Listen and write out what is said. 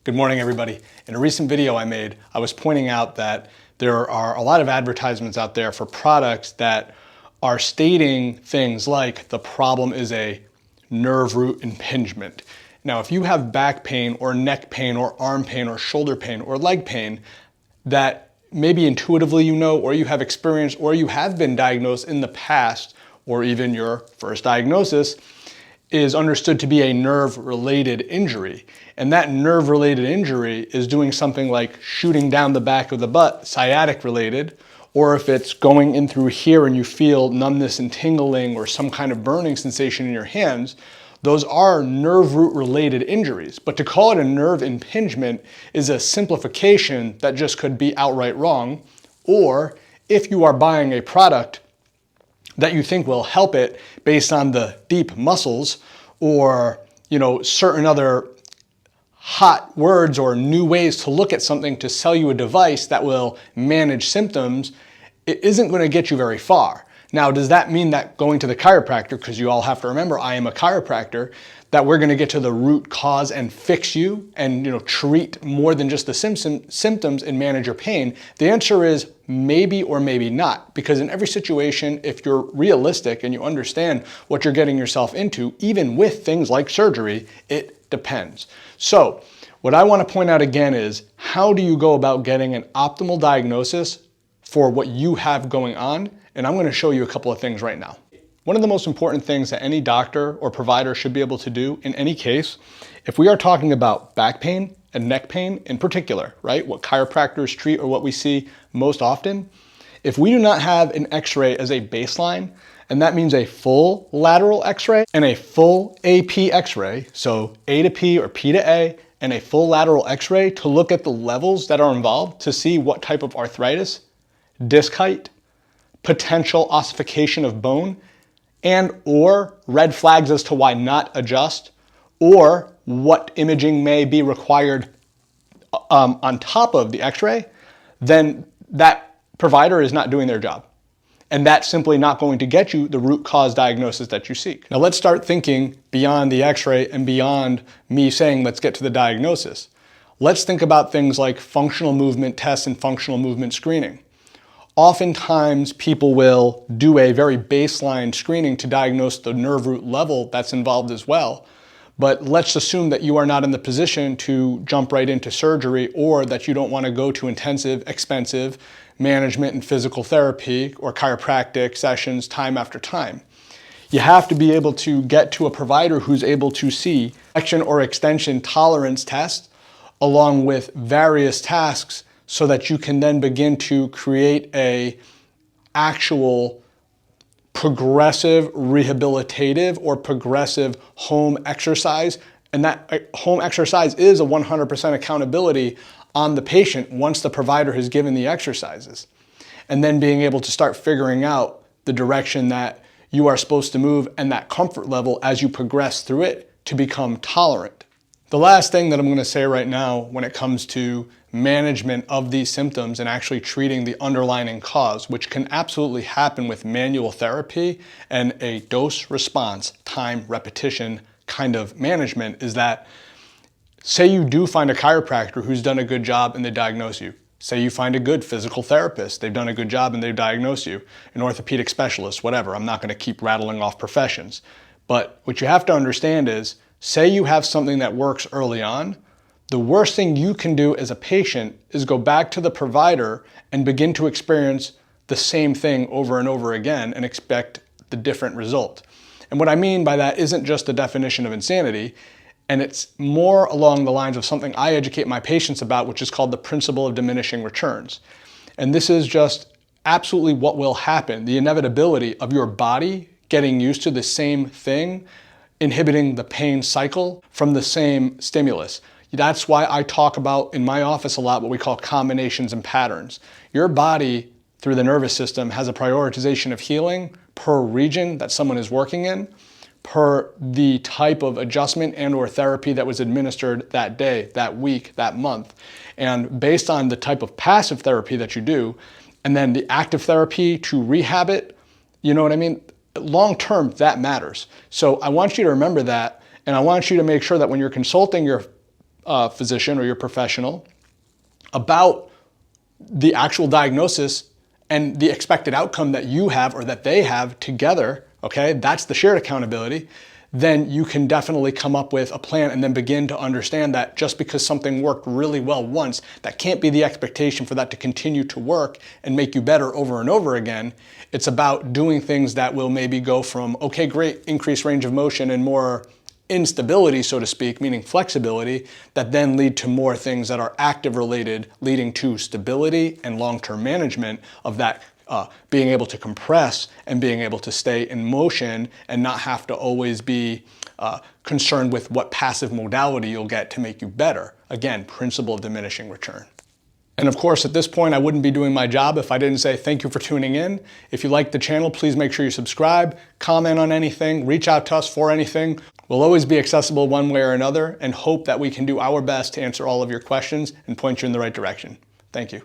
Good morning, everybody. In a recent video I made, I was pointing out that there are a lot of advertisements out there for products that are stating things like the problem is a nerve root impingement. Now, if you have back pain or neck pain or arm pain or shoulder pain or leg pain that maybe intuitively you know, or you have experienced, or you have been diagnosed in the past, or even your first diagnosis, is understood to be a nerve-related injury. And that nerve-related injury is doing something like shooting down the back of the butt, sciatic-related, or if it's going in through here and you feel numbness and tingling or some kind of burning sensation in your hands, those are nerve root-related injuries. But to call it a nerve impingement is a simplification that just could be outright wrong. Or if you are buying a product that you think will help it based on the deep muscles or, certain other hot words or new ways to look at something to sell you a device that will manage symptoms, it isn't going to get you very far. Now, does that mean that going to the chiropractor, because you all have to remember I am a chiropractor, that we're going to get to the root cause and fix you and treat more than just the symptoms and manage your pain? The answer is maybe or maybe not, because in every situation, if you're realistic and you understand what you're getting yourself into, even with things like surgery, it depends. So what I want to point out again is, how do you go about getting an optimal diagnosis for what you have going on? And I'm going to show you a couple of things right now. One of the most important things that any doctor or provider should be able to do in any case, if we are talking about back pain and neck pain in particular, right, what chiropractors treat or what we see most often, if we do not have an x-ray as a baseline, and that means a full lateral x-ray and a full AP x-ray, so A to P or P to A, and a full lateral x-ray to look at the levels that are involved to see what type of arthritis, disc height, potential ossification of bone, and or red flags as to why not adjust, or what imaging may be required on top of the x-ray, then that provider is not doing their job. And that's simply not going to get you the root cause diagnosis that you seek. Now let's start thinking beyond the x-ray and beyond me saying let's get to the diagnosis. Let's think about things like functional movement tests and functional movement screening. Oftentimes people will do a very baseline screening to diagnose the nerve root level that's involved as well. But let's assume that you are not in the position to jump right into surgery, or that you don't want to go to intensive, expensive management and physical therapy or chiropractic sessions time after time. You have to be able to get to a provider who's able to see flexion or extension tolerance tests along with various tasks, so that you can then begin to create a actual progressive rehabilitative or progressive home exercise. And that home exercise is a 100% accountability on the patient once the provider has given the exercises. And then being able to start figuring out the direction that you are supposed to move and that comfort level as you progress through it to become tolerant. The last thing that I'm going to say right now when it comes to management of these symptoms and actually treating the underlying cause, which can absolutely happen with manual therapy and a dose response, time, repetition kind of management, is that say you do find a chiropractor who's done a good job and they diagnose you. Say you find a good physical therapist, they've done a good job and they've diagnosed you. An orthopedic specialist, whatever. I'm not going to keep rattling off professions. But what you have to understand is, say you have something that works early on, the worst thing you can do as a patient is go back to the provider and begin to experience the same thing over and over again and expect the different result. And what I mean by that isn't just the definition of insanity, and it's more along the lines of something I educate my patients about, which is called the principle of diminishing returns. And this is just absolutely what will happen, the inevitability of your body getting used to the same thing, inhibiting the pain cycle from the same stimulus. That's why I talk about in my office a lot what we call combinations and patterns. Your body, through the nervous system, has a prioritization of healing per region that someone is working in, per the type of adjustment and or therapy that was administered that day, that week, that month. And based on the type of passive therapy that you do, and then the active therapy to rehab it, you know what I mean? Long term, that matters. So I want you to remember that, and I want you to make sure that when you're consulting your physician or your professional about the actual diagnosis and the expected outcome that you have or that they have together, okay, that's the shared accountability, then you can definitely come up with a plan and then begin to understand that just because something worked really well once, that can't be the expectation for that to continue to work and make you better over and over again. It's about doing things that will maybe go from, okay, great, increased range of motion and more instability, so to speak, meaning flexibility, that then lead to more things that are active related, leading to stability and long-term management of that being able to compress and being able to stay in motion and not have to always be concerned with what passive modality you'll get to make you better. Again, principle of diminishing return. And of course, at this point, I wouldn't be doing my job if I didn't say thank you for tuning in. If you like the channel, please make sure you subscribe, comment on anything, reach out to us for anything. We'll always be accessible one way or another and hope that we can do our best to answer all of your questions and point you in the right direction. Thank you.